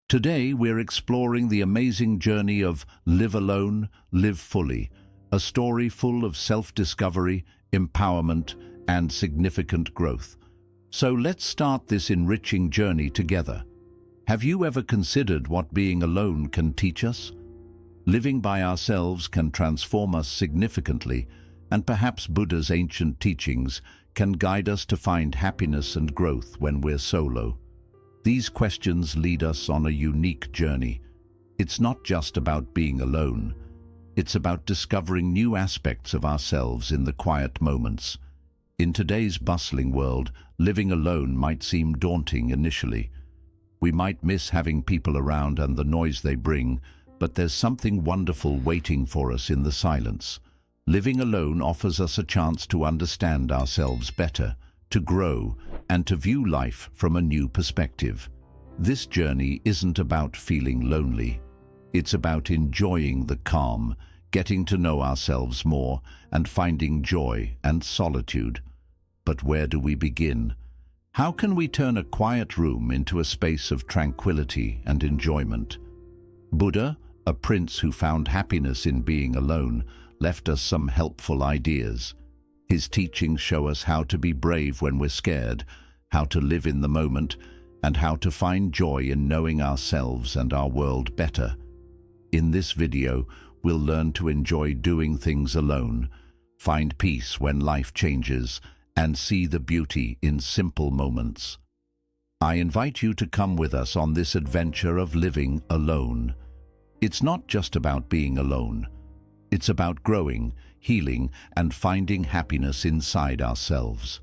Today we're exploring the amazing journey of Live Alone, Live Fully, a story full of self-discovery, empowerment, and significant growth. So let's start this enriching journey together. Have you ever considered what being alone can teach us? Living by ourselves can transform us significantly, and perhaps Buddha's ancient teachings can guide us to find happiness and growth when we're solo. These questions lead us on a unique journey. It's not just about being alone. It's about discovering new aspects of ourselves in the quiet moments. In today's bustling world, living alone might seem daunting initially. We might miss having people around and the noise they bring, but there's something wonderful waiting for us in the silence. Living alone offers us a chance to understand ourselves better, to grow, and to view life from a new perspective. This journey isn't about feeling lonely. It's about enjoying the calm, getting to know ourselves more, and finding joy and solitude. But where do we begin? How can we turn a quiet room into a space of tranquility and enjoyment? Buddha, a prince who found happiness in being alone, left us some helpful ideas. His teachings show us how to be brave when we're scared, how to live in the moment, and how to find joy in knowing ourselves and our world better. In this video, we'll learn to enjoy doing things alone, find peace when life changes, and see the beauty in simple moments. I invite you to come with us on this adventure of living alone. It's not just about being alone. It's about growing, healing, and finding happiness inside ourselves.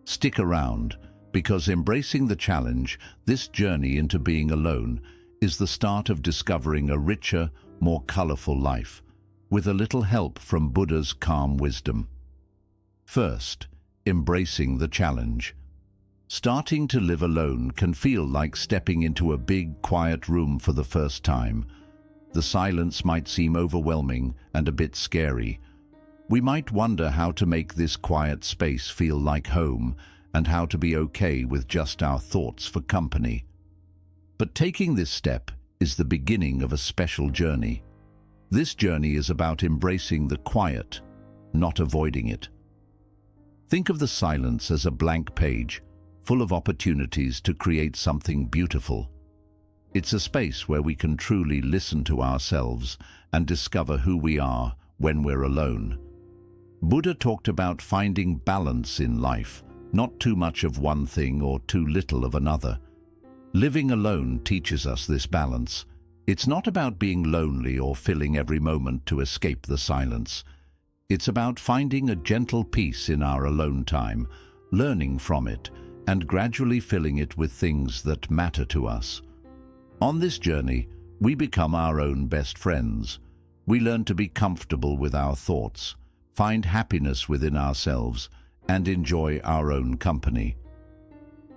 Stick around, because embracing the challenge, this journey into being alone, is the start of discovering a richer, more colorful life, with a little help from Buddha's calm wisdom. First, embracing the challenge. Starting to live alone can feel like stepping into a big, quiet room for the first time. The silence might seem overwhelming and a bit scary. We might wonder how to make this quiet space feel like home and how to be okay with just our thoughts for company. But taking this step is the beginning of a special journey. This journey is about embracing the quiet, not avoiding it. Think of the silence as a blank page, full of opportunities to create something beautiful. It's a space where we can truly listen to ourselves and discover who we are when we're alone. Buddha talked about finding balance in life, not too much of one thing or too little of another. Living alone teaches us this balance. It's not about being lonely or filling every moment to escape the silence. It's about finding a gentle peace in our alone time, learning from it, and gradually filling it with things that matter to us. On this journey, we become our own best friends. We learn to be comfortable with our thoughts, find happiness within ourselves, and enjoy our own company.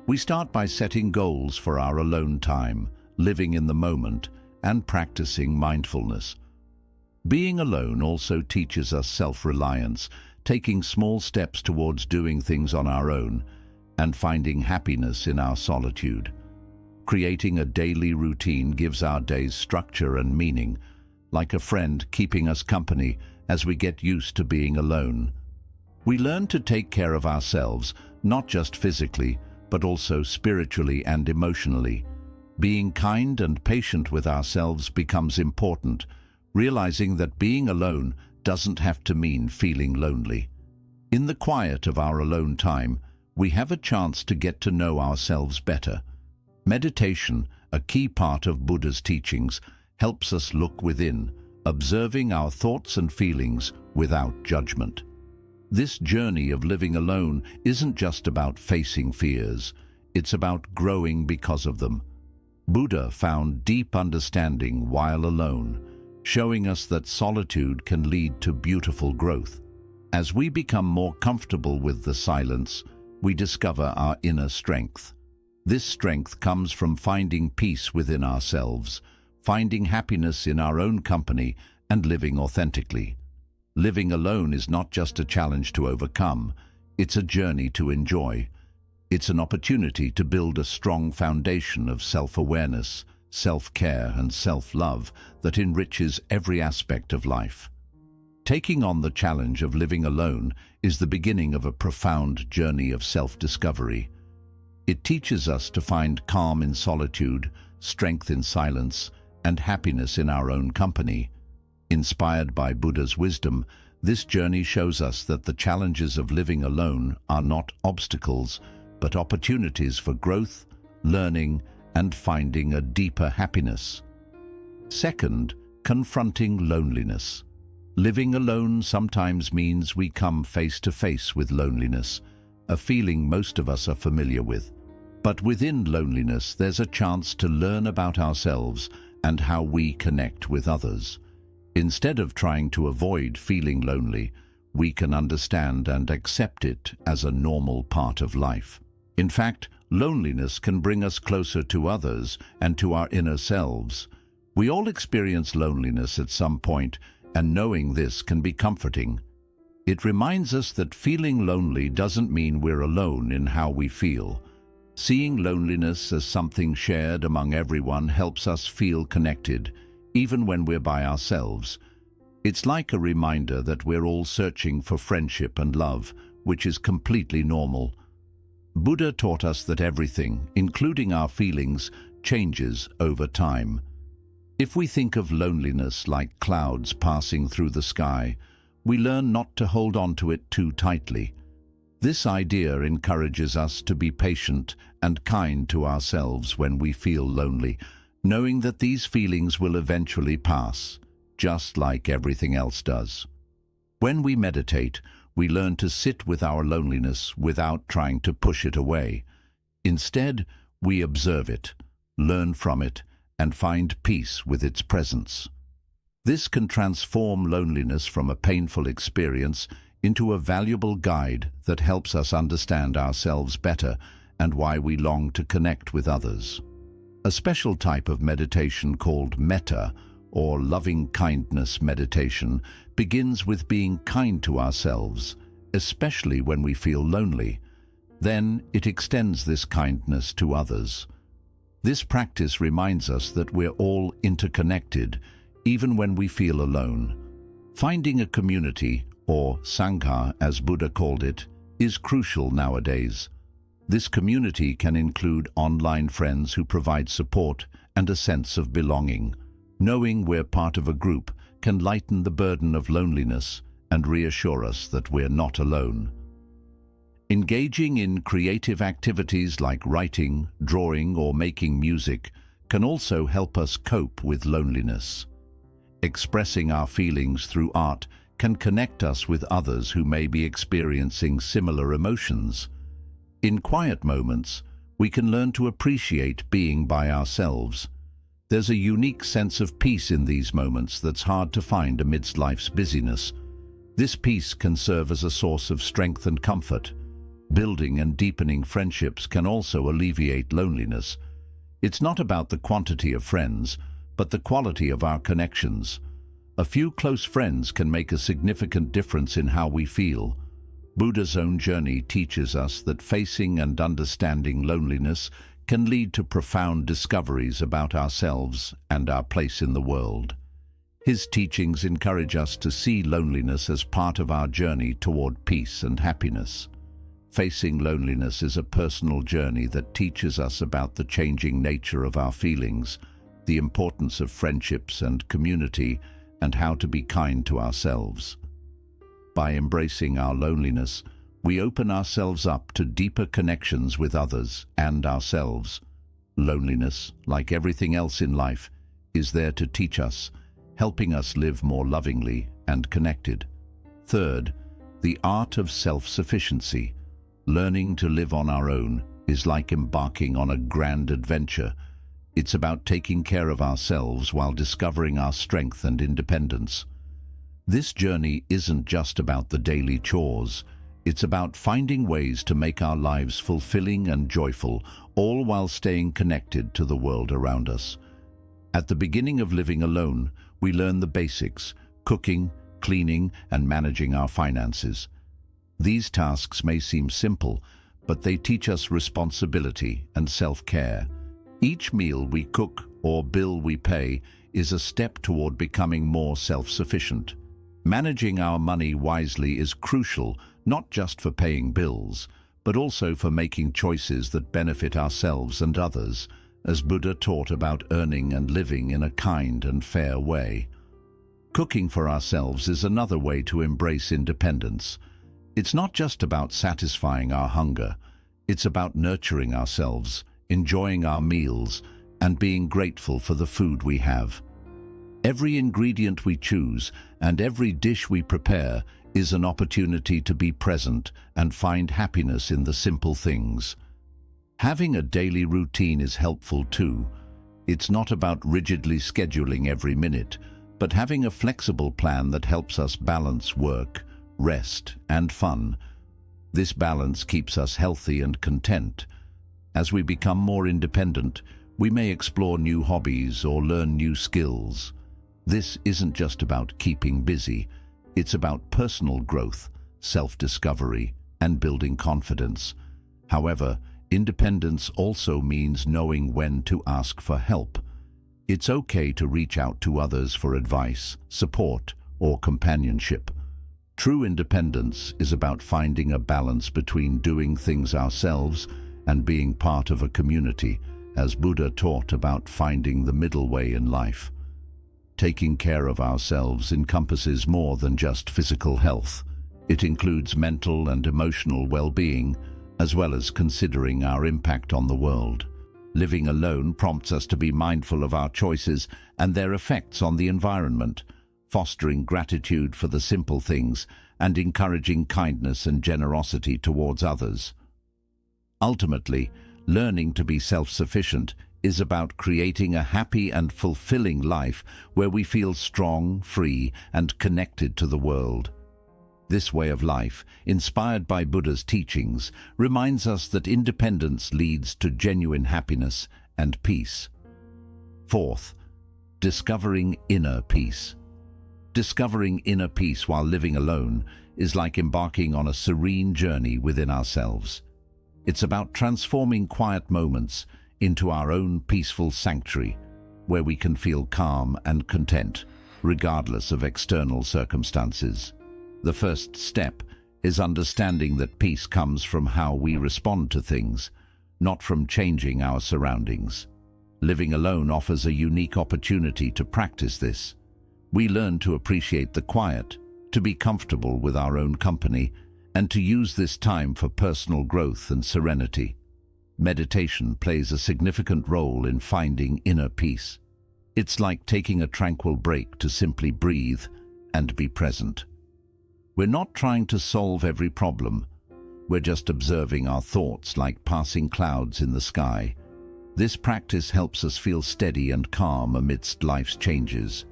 We start by setting goals for our alone time, living in the moment, and practicing mindfulness. Being alone also teaches us self-reliance, taking small steps towards doing things on our own, and finding happiness in our solitude. Creating a daily routine gives our days structure and meaning, like a friend keeping us company as we get used to being alone. We learn to take care of ourselves, not just physically, but also spiritually and emotionally. Being kind and patient with ourselves becomes important, realizing that being alone doesn't have to mean feeling lonely. In the quiet of our alone time, we have a chance to get to know ourselves better. Meditation, a key part of Buddha's teachings, helps us look within, observing our thoughts and feelings without judgment. This journey of living alone isn't just about facing fears, it's about growing because of them. Buddha found deep understanding while alone, showing us that solitude can lead to beautiful growth. As we become more comfortable with the silence, we discover our inner strength. This strength comes from finding peace within ourselves, finding happiness in our own company, and living authentically. Living alone is not just a challenge to overcome, it's a journey to enjoy. It's an opportunity to build a strong foundation of self-awareness, self-care, and self-love that enriches every aspect of life. Taking on the challenge of living alone is the beginning of a profound journey of self-discovery. It teaches us to find calm in solitude, strength in silence, and happiness in our own company. Inspired by Buddha's wisdom, this journey shows us that the challenges of living alone are not obstacles, but opportunities for growth, learning, and finding a deeper happiness. Second, confronting loneliness. Living alone sometimes means we come face to face with loneliness, a feeling most of us are familiar with. But within loneliness, there's a chance to learn about ourselves and how we connect with others. Instead of trying to avoid feeling lonely, we can understand and accept it as a normal part of life. In fact, loneliness can bring us closer to others and to our inner selves. We all experience loneliness at some point, and knowing this can be comforting. It reminds us that feeling lonely doesn't mean we're alone in how we feel. Seeing loneliness as something shared among everyone helps us feel connected, even when we're by ourselves. It's like a reminder that we're all searching for friendship and love, which is completely normal. Buddha taught us that everything, including our feelings, changes over time. If we think of loneliness like clouds passing through the sky, we learn not to hold on to it too tightly. This idea encourages us to be patient and kind to ourselves when we feel lonely, knowing that these feelings will eventually pass, just like everything else does. When we meditate, we learn to sit with our loneliness without trying to push it away. Instead, we observe it, learn from it, and find peace with its presence. This can transform loneliness from a painful experience into a valuable guide that helps us understand ourselves better and why we long to connect with others. A special type of meditation called metta, or loving-kindness meditation, begins with being kind to ourselves, especially when we feel lonely. Then it extends this kindness to others. This practice reminds us that we're all interconnected, even when we feel alone. Finding a community, or sangha as Buddha called it, is crucial nowadays. This community can include online friends who provide support and a sense of belonging. Knowing we're part of a group can lighten the burden of loneliness and reassure us that we're not alone. Engaging in creative activities like writing, drawing, or making music can also help us cope with loneliness. Expressing our feelings through art can connect us with others who may be experiencing similar emotions. In quiet moments, we can learn to appreciate being by ourselves. There's a unique sense of peace in these moments that's hard to find amidst life's busyness. This peace can serve as a source of strength and comfort. Building and deepening friendships can also alleviate loneliness. It's not about the quantity of friends, but the quality of our connections. A few close friends can make a significant difference in how we feel. Buddha's own journey teaches us that facing and understanding loneliness can lead to profound discoveries about ourselves and our place in the world. His teachings encourage us to see loneliness as part of our journey toward peace and happiness. Facing loneliness is a personal journey that teaches us about the changing nature of our feelings, the importance of friendships and community, and how to be kind to ourselves. By embracing our loneliness, we open ourselves up to deeper connections with others and ourselves. Loneliness, like everything else in life, is there to teach us, helping us live more lovingly and connected. Third, the art of self-sufficiency. Learning to live on our own is like embarking on a grand adventure. It's about taking care of ourselves while discovering our strength and independence. This journey isn't just about the daily chores. It's about finding ways to make our lives fulfilling and joyful, all while staying connected to the world around us. At the beginning of living alone, we learn the basics: cooking, cleaning, and managing our finances. These tasks may seem simple, but they teach us responsibility and self-care. Each meal we cook or bill we pay is a step toward becoming more self-sufficient. Managing our money wisely is crucial, not just for paying bills, but also for making choices that benefit ourselves and others, as Buddha taught about earning and living in a kind and fair way. Cooking for ourselves is another way to embrace independence. It's not just about satisfying our hunger, it's about nurturing ourselves, enjoying our meals, and being grateful for the food we have. Every ingredient we choose and every dish we prepare is an opportunity to be present and find happiness in the simple things. Having a daily routine is helpful too. It's not about rigidly scheduling every minute, but having a flexible plan that helps us balance work, rest, and fun. This balance keeps us healthy and content. As we become more independent, we may explore new hobbies or learn new skills. This isn't just about keeping busy. It's about personal growth, self-discovery, and building confidence. However, independence also means knowing when to ask for help. It's okay to reach out to others for advice, support, or companionship. True independence is about finding a balance between doing things ourselves and being part of a community, as Buddha taught about finding the middle way in life. Taking care of ourselves encompasses more than just physical health. It includes mental and emotional well-being, as well as considering our impact on the world. Living alone prompts us to be mindful of our choices and their effects on the environment, fostering gratitude for the simple things and encouraging kindness and generosity towards others. Ultimately, learning to be self-sufficient is about creating a happy and fulfilling life where we feel strong, free, and connected to the world. This way of life, inspired by Buddha's teachings, reminds us that independence leads to genuine happiness and peace. Fourth, discovering inner peace. Discovering inner peace while living alone is like embarking on a serene journey within ourselves. It's about transforming quiet moments into our own peaceful sanctuary, where we can feel calm and content, regardless of external circumstances. The first step is understanding that peace comes from how we respond to things, not from changing our surroundings. Living alone offers a unique opportunity to practice this. We learn to appreciate the quiet, to be comfortable with our own company, and to use this time for personal growth and serenity. Meditation plays a significant role in finding inner peace. It's like taking a tranquil break to simply breathe and be present. We're not trying to solve every problem. We're just observing our thoughts like passing clouds in the sky. This practice helps us feel steady and calm amidst life's changes.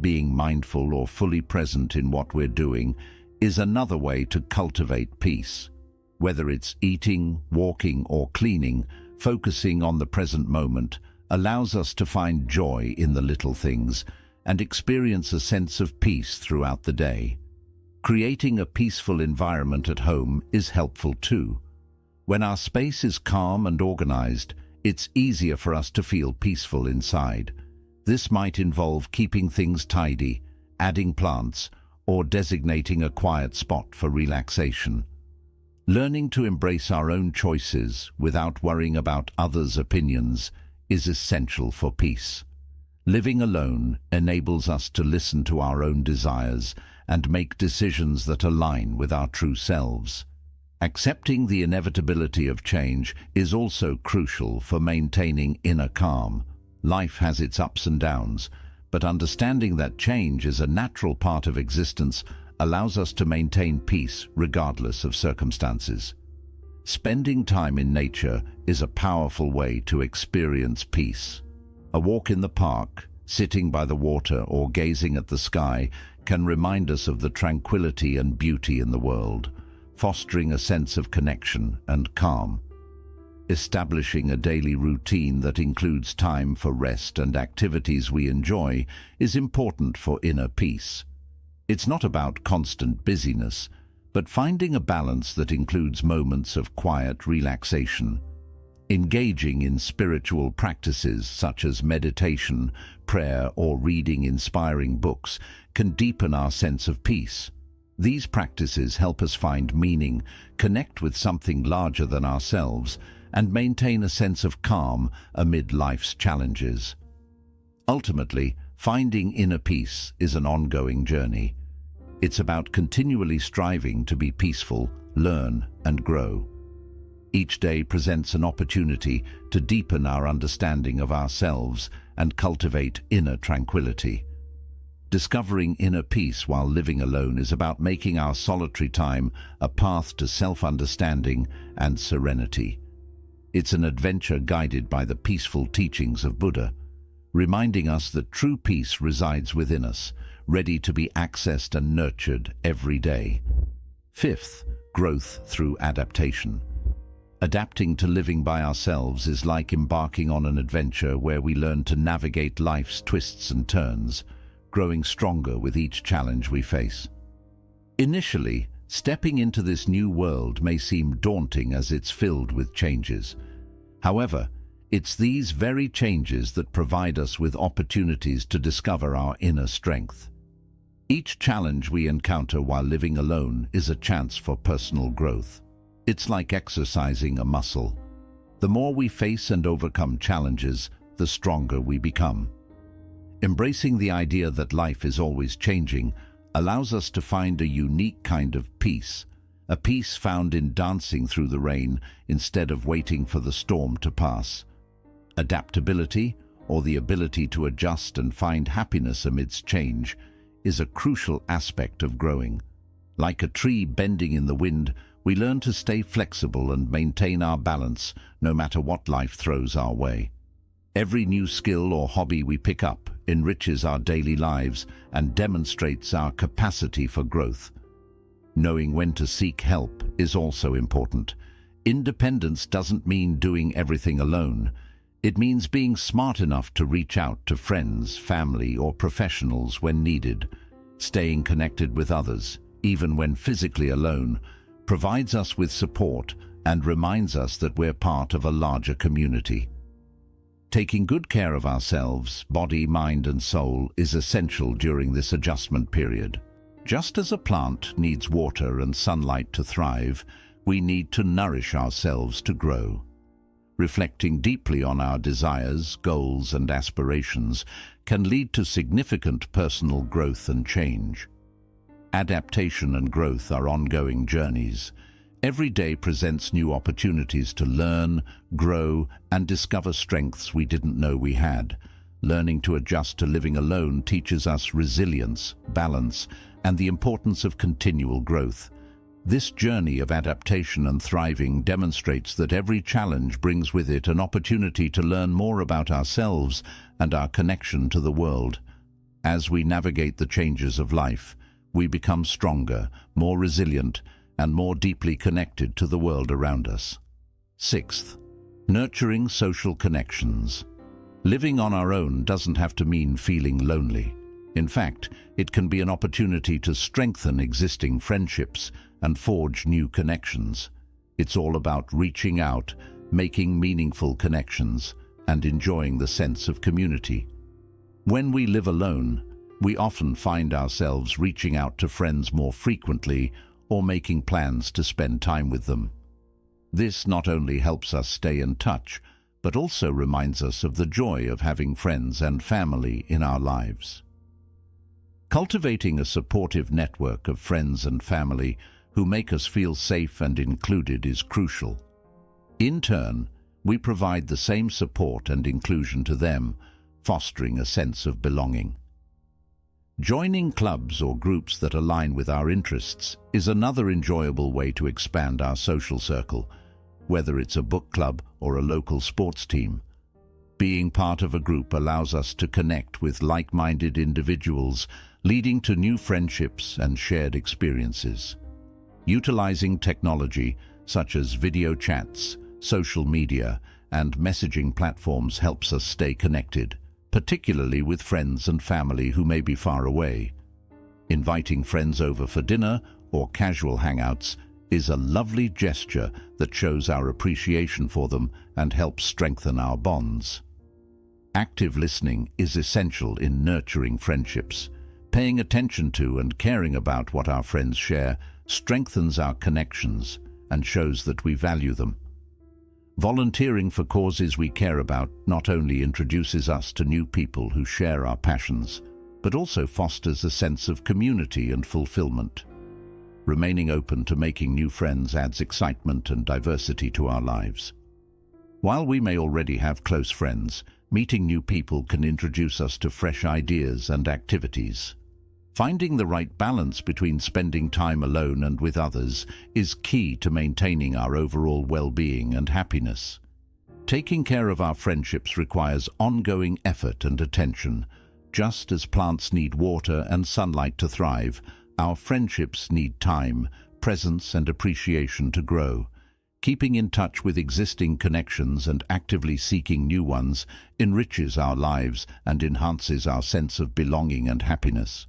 Being mindful or fully present in what we're doing is another way to cultivate peace. Whether it's eating, walking, or cleaning, focusing on the present moment allows us to find joy in the little things and experience a sense of peace throughout the day. Creating a peaceful environment at home is helpful too. When our space is calm and organized, it's easier for us to feel peaceful inside. This might involve keeping things tidy, adding plants, or designating a quiet spot for relaxation. Learning to embrace our own choices without worrying about others' opinions is essential for peace. Living alone enables us to listen to our own desires and make decisions that align with our true selves. Accepting the inevitability of change is also crucial for maintaining inner calm. Life has its ups and downs, but understanding that change is a natural part of existence allows us to maintain peace regardless of circumstances. Spending time in nature is a powerful way to experience peace. A walk in the park, sitting by the water, or gazing at the sky can remind us of the tranquility and beauty in the world, fostering a sense of connection and calm. Establishing a daily routine that includes time for rest and activities we enjoy is important for inner peace. It's not about constant busyness, but finding a balance that includes moments of quiet relaxation. Engaging in spiritual practices such as meditation, prayer, or reading inspiring books can deepen our sense of peace. These practices help us find meaning, connect with something larger than ourselves, and maintain a sense of calm amid life's challenges. Ultimately, finding inner peace is an ongoing journey. It's about continually striving to be peaceful, learn, and grow. Each day presents an opportunity to deepen our understanding of ourselves and cultivate inner tranquility. Discovering inner peace while living alone is about making our solitary time a path to self-understanding and serenity. It's an adventure guided by the peaceful teachings of Buddha, reminding us that true peace resides within us, ready to be accessed and nurtured every day. Fifth, growth through adaptation. Adapting to living by ourselves is like embarking on an adventure where we learn to navigate life's twists and turns, growing stronger with each challenge we face. Initially, stepping into this new world may seem daunting as it's filled with changes. However, it's these very changes that provide us with opportunities to discover our inner strength. Each challenge we encounter while living alone is a chance for personal growth. It's like exercising a muscle. The more we face and overcome challenges, the stronger we become. Embracing the idea that life is always changing allows us to find a unique kind of peace, a peace found in dancing through the rain instead of waiting for the storm to pass. Adaptability, or the ability to adjust and find happiness amidst change, is a crucial aspect of growing. Like a tree bending in the wind, we learn to stay flexible and maintain our balance no matter what life throws our way. Every new skill or hobby we pick up enriches our daily lives and demonstrates our capacity for growth. Knowing when to seek help is also important. Independence doesn't mean doing everything alone. It means being smart enough to reach out to friends, family, or professionals when needed. Staying connected with others, even when physically alone, provides us with support and reminds us that we're part of a larger community. Taking good care of ourselves, body, mind, and soul, is essential during this adjustment period. Just as a plant needs water and sunlight to thrive, we need to nourish ourselves to grow. Reflecting deeply on our desires, goals, and aspirations can lead to significant personal growth and change. Adaptation and growth are ongoing journeys. Every day presents new opportunities to learn, grow, and discover strengths we didn't know we had. Learning to adjust to living alone teaches us resilience, balance, and the importance of continual growth. This journey of adaptation and thriving demonstrates that every challenge brings with it an opportunity to learn more about ourselves and our connection to the world. As we navigate the changes of life, we become stronger, more resilient, and more deeply connected to the world around us. Sixth, nurturing social connections. Living on our own doesn't have to mean feeling lonely. In fact, it can be an opportunity to strengthen existing friendships and forge new connections. It's all about reaching out, making meaningful connections, and enjoying the sense of community. When we live alone, we often find ourselves reaching out to friends more frequently or making plans to spend time with them. This not only helps us stay in touch, but also reminds us of the joy of having friends and family in our lives. Cultivating a supportive network of friends and family who make us feel safe and included is crucial. In turn, we provide the same support and inclusion to them, fostering a sense of belonging. Joining clubs or groups that align with our interests is another enjoyable way to expand our social circle, whether it's a book club or a local sports team. Being part of a group allows us to connect with like-minded individuals, leading to new friendships and shared experiences. Utilizing technology such as video chats, social media, and messaging platforms helps us stay connected, particularly with friends and family who may be far away. Inviting friends over for dinner or casual hangouts is a lovely gesture that shows our appreciation for them and helps strengthen our bonds. Active listening is essential in nurturing friendships. Paying attention to and caring about what our friends share strengthens our connections and shows that we value them. Volunteering for causes we care about not only introduces us to new people who share our passions, but also fosters a sense of community and fulfillment. Remaining open to making new friends adds excitement and diversity to our lives. While we may already have close friends, meeting new people can introduce us to fresh ideas and activities. Finding the right balance between spending time alone and with others is key to maintaining our overall well-being and happiness. Taking care of our friendships requires ongoing effort and attention. Just as plants need water and sunlight to thrive, our friendships need time, presence, and appreciation to grow. Keeping in touch with existing connections and actively seeking new ones enriches our lives and enhances our sense of belonging and happiness.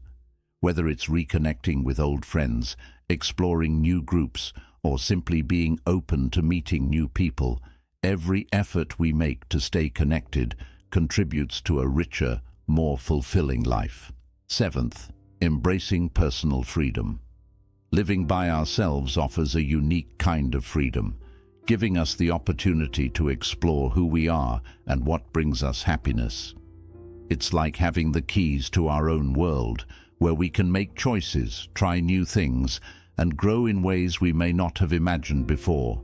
Whether it's reconnecting with old friends, exploring new groups, or simply being open to meeting new people, every effort we make to stay connected contributes to a richer, more fulfilling life. Seventh, embracing personal freedom. Living by ourselves offers a unique kind of freedom, giving us the opportunity to explore who we are and what brings us happiness. It's like having the keys to our own world, where we can make choices, try new things, and grow in ways we may not have imagined before.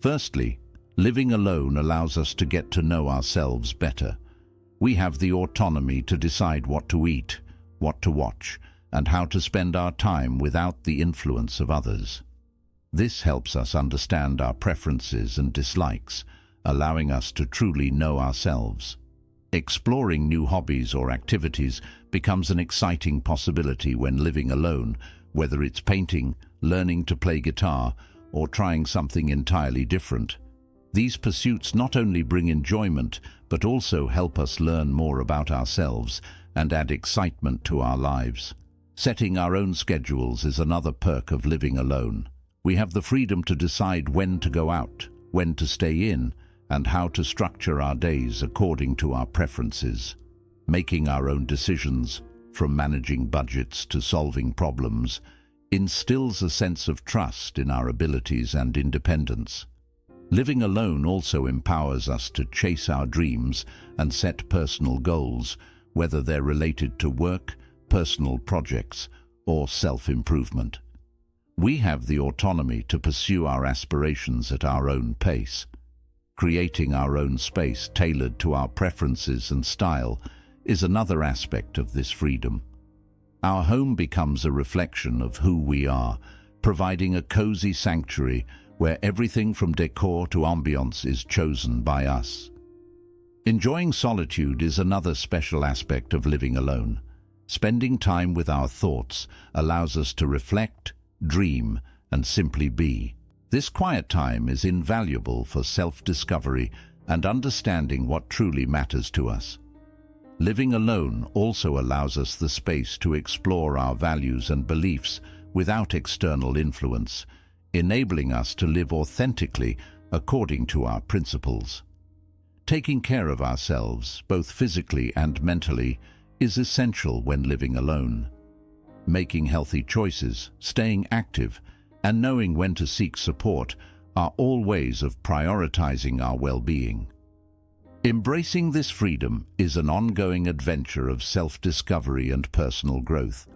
Firstly, living alone allows us to get to know ourselves better. We have the autonomy to decide what to eat, what to watch, and how to spend our time without the influence of others. This helps us understand our preferences and dislikes, allowing us to truly know ourselves. Exploring new hobbies or activities becomes an exciting possibility when living alone, whether it's painting, learning to play guitar, or trying something entirely different. These pursuits not only bring enjoyment, but also help us learn more about ourselves and add excitement to our lives. Setting our own schedules is another perk of living alone. We have the freedom to decide when to go out, when to stay in, and how to structure our days according to our preferences. Making our own decisions, from managing budgets to solving problems, instills a sense of trust in our abilities and independence. Living alone also empowers us to chase our dreams and set personal goals, whether they're related to work, personal projects, or self-improvement. We have the autonomy to pursue our aspirations at our own pace. Creating our own space tailored to our preferences and style is another aspect of this freedom. Our home becomes a reflection of who we are, providing a cozy sanctuary where everything from decor to ambience is chosen by us. Enjoying solitude is another special aspect of living alone. Spending time with our thoughts allows us to reflect, dream, and simply be. This quiet time is invaluable for self-discovery and understanding what truly matters to us. Living alone also allows us the space to explore our values and beliefs without external influence, enabling us to live authentically according to our principles. Taking care of ourselves, both physically and mentally, is essential when living alone. Making healthy choices, staying active, and knowing when to seek support are all ways of prioritizing our well-being. Embracing this freedom is an ongoing adventure of self-discovery and personal growth.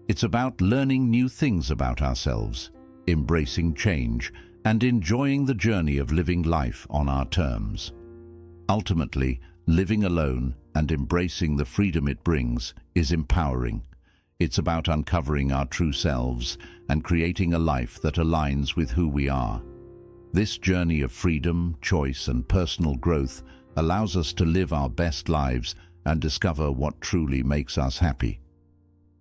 It's about learning new things about ourselves, embracing change, and enjoying the journey of living life on our terms. Ultimately, living alone and embracing the freedom it brings is empowering. It's about uncovering our true selves and creating a life that aligns with who we are. This journey of freedom, choice, and personal growth allows us to live our best lives and discover what truly makes us happy.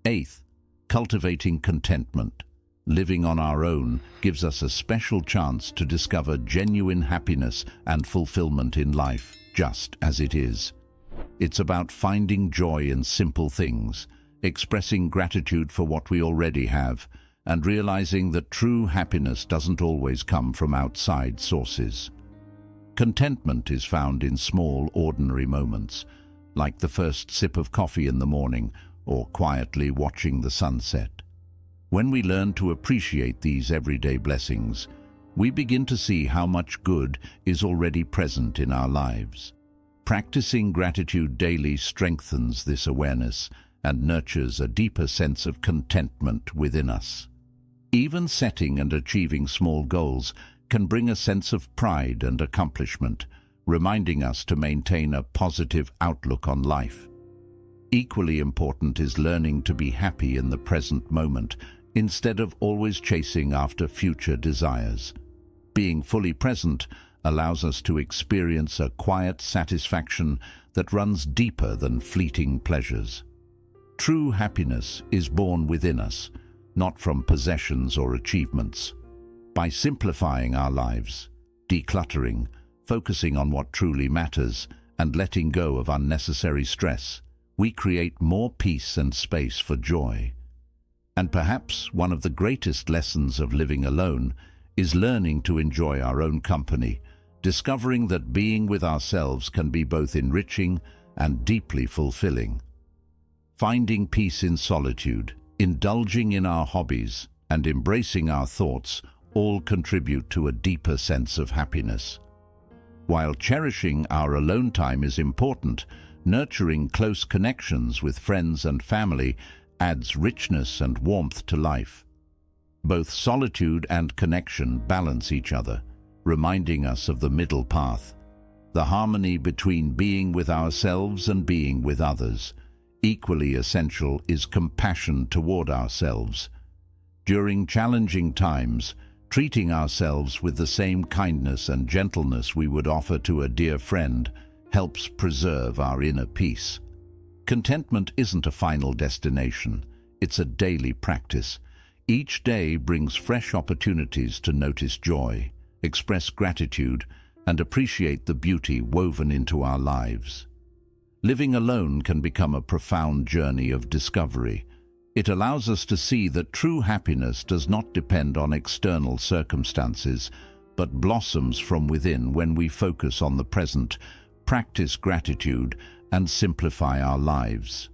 Eighth, cultivating contentment. Living on our own gives us a special chance to discover genuine happiness and fulfillment in life, just as it is. It's about finding joy in simple things, expressing gratitude for what we already have, and realizing that true happiness doesn't always come from outside sources. Contentment is found in small, ordinary moments, like the first sip of coffee in the morning or quietly watching the sunset. When we learn to appreciate these everyday blessings, we begin to see how much good is already present in our lives. Practicing gratitude daily strengthens this awareness and nurtures a deeper sense of contentment within us. Even setting and achieving small goals can bring a sense of pride and accomplishment, reminding us to maintain a positive outlook on life. Equally important is learning to be happy in the present moment instead of always chasing after future desires. Being fully present allows us to experience a quiet satisfaction that runs deeper than fleeting pleasures. True happiness is born within us, not from possessions or achievements. By simplifying our lives, decluttering, focusing on what truly matters, and letting go of unnecessary stress, we create more peace and space for joy. And perhaps one of the greatest lessons of living alone is learning to enjoy our own company, discovering that being with ourselves can be both enriching and deeply fulfilling. Finding peace in solitude, indulging in our hobbies, and embracing our thoughts all contribute to a deeper sense of happiness. While cherishing our alone time is important, nurturing close connections with friends and family adds richness and warmth to life. Both solitude and connection balance each other, reminding us of the middle path, the harmony between being with ourselves and being with others. Equally essential is compassion toward ourselves. During challenging times, treating ourselves with the same kindness and gentleness we would offer to a dear friend helps preserve our inner peace. Contentment isn't a final destination, it's a daily practice. Each day brings fresh opportunities to notice joy, express gratitude, and appreciate the beauty woven into our lives. Living alone can become a profound journey of discovery. It allows us to see that true happiness does not depend on external circumstances, but blossoms from within when we focus on the present, practice gratitude, and simplify our lives.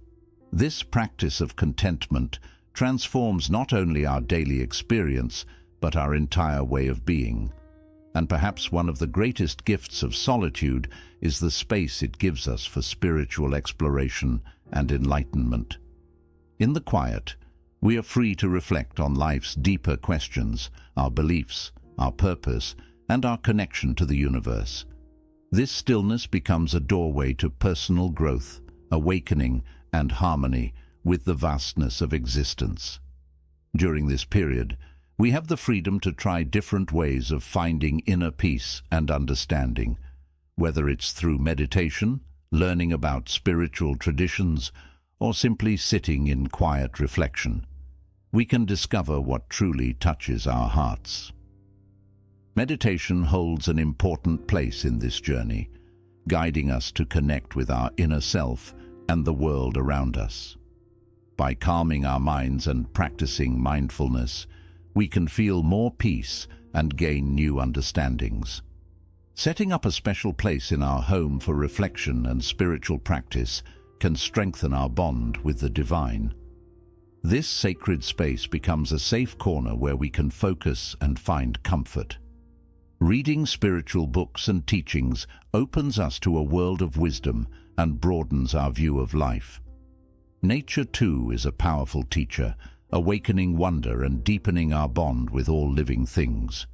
This practice of contentment transforms not only our daily experience, but our entire way of being. And perhaps one of the greatest gifts of solitude is the space it gives us for spiritual exploration and enlightenment. In the quiet, we are free to reflect on life's deeper questions, our beliefs, our purpose, and our connection to the universe. This stillness becomes a doorway to personal growth, awakening, and harmony with the vastness of existence. During this period, we have the freedom to try different ways of finding inner peace and understanding, whether it's through meditation, learning about spiritual traditions, or simply sitting in quiet reflection. We can discover what truly touches our hearts. Meditation holds an important place in this journey, guiding us to connect with our inner self and the world around us. By calming our minds and practicing mindfulness, we can feel more peace and gain new understandings. Setting up a special place in our home for reflection and spiritual practice can strengthen our bond with the divine. This sacred space becomes a safe corner where we can focus and find comfort. Reading spiritual books and teachings opens us to a world of wisdom and broadens our view of life. Nature, too, is a powerful teacher, awakening wonder and deepening our bond with all living things.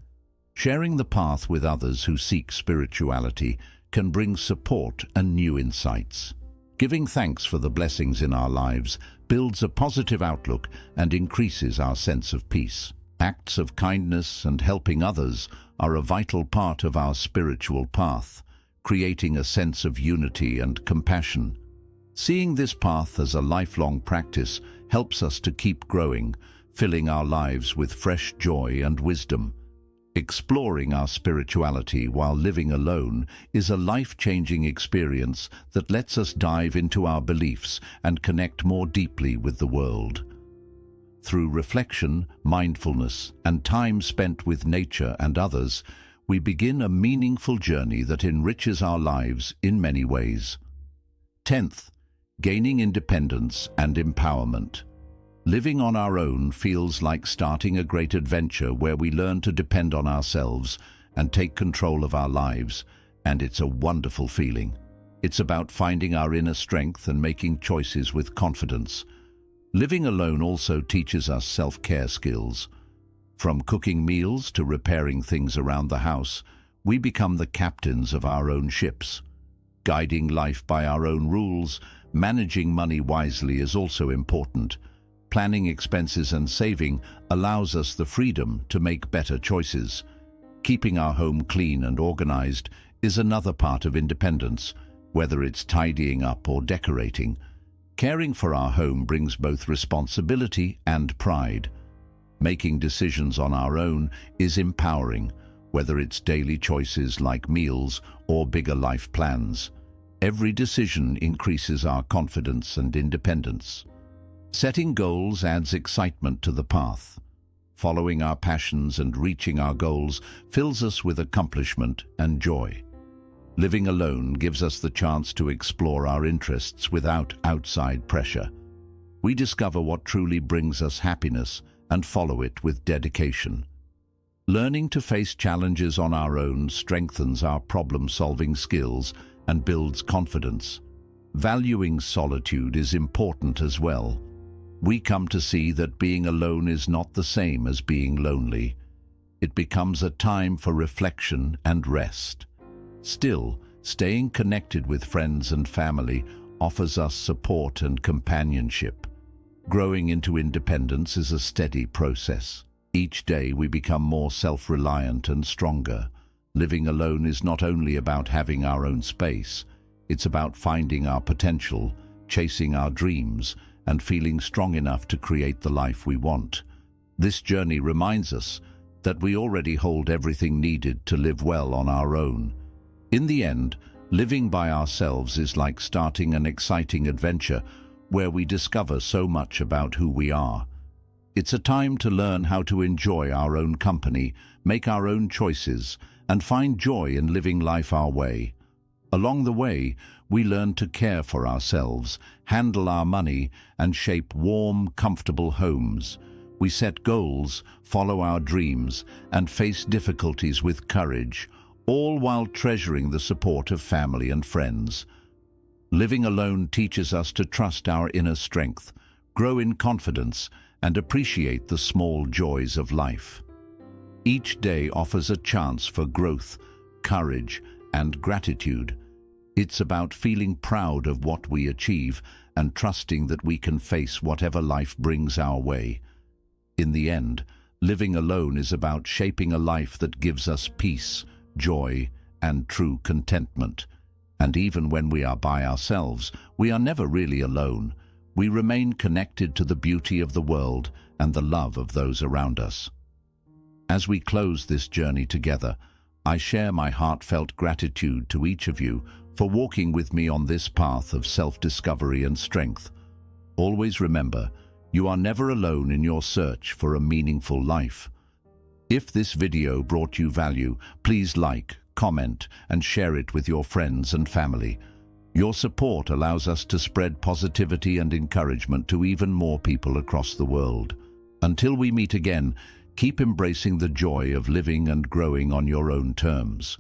Sharing the path with others who seek spirituality can bring support and new insights. Giving thanks for the blessings in our lives builds a positive outlook and increases our sense of peace. Acts of kindness and helping others are a vital part of our spiritual path, creating a sense of unity and compassion. Seeing this path as a lifelong practice helps us to keep growing, filling our lives with fresh joy and wisdom. Exploring our spirituality while living alone is a life-changing experience that lets us dive into our beliefs and connect more deeply with the world. Through reflection, mindfulness, and time spent with nature and others, we begin a meaningful journey that enriches our lives in many ways. 10th, gaining independence and empowerment. Living on our own feels like starting a great adventure where we learn to depend on ourselves and take control of our lives, and it's a wonderful feeling. It's about finding our inner strength and making choices with confidence. Living alone also teaches us self-care skills. From cooking meals to repairing things around the house, we become the captains of our own ships. Guiding life by our own rules, managing money wisely is also important. Planning expenses and saving allows us the freedom to make better choices. Keeping our home clean and organized is another part of independence, whether it's tidying up or decorating. Caring for our home brings both responsibility and pride. Making decisions on our own is empowering, whether it's daily choices like meals or bigger life plans. Every decision increases our confidence and independence. Setting goals adds excitement to the path. Following our passions and reaching our goals fills us with accomplishment and joy. Living alone gives us the chance to explore our interests without outside pressure. We discover what truly brings us happiness and follow it with dedication. Learning to face challenges on our own strengthens our problem-solving skills and builds confidence. Valuing solitude is important as well. We come to see that being alone is not the same as being lonely. It becomes a time for reflection and rest. Still, staying connected with friends and family offers us support and companionship. Growing into independence is a steady process. Each day we become more self-reliant and stronger. Living alone is not only about having our own space, it's about finding our potential, chasing our dreams, and feeling strong enough to create the life we want. This journey reminds us that we already hold everything needed to live well on our own. In the end, living by ourselves is like starting an exciting adventure where we discover so much about who we are. It's a time to learn how to enjoy our own company, make our own choices, and find joy in living life our way. Along the way, we learn to care for ourselves, handle our money, and shape warm, comfortable homes. We set goals, follow our dreams, and face difficulties with courage, all while treasuring the support of family and friends. Living alone teaches us to trust our inner strength, grow in confidence, and appreciate the small joys of life. Each day offers a chance for growth, courage, and gratitude. It's about feeling proud of what we achieve and trusting that we can face whatever life brings our way. In the end, living alone is about shaping a life that gives us peace, joy, and true contentment. And even when we are by ourselves, we are never really alone. We remain connected to the beauty of the world and the love of those around us. As we close this journey together, I share my heartfelt gratitude to each of you for walking with me on this path of self-discovery and strength. Always remember, you are never alone in your search for a meaningful life. If this video brought you value, please like, comment, and share it with your friends and family. Your support allows us to spread positivity and encouragement to even more people across the world. Until we meet again, keep embracing the joy of living and growing on your own terms.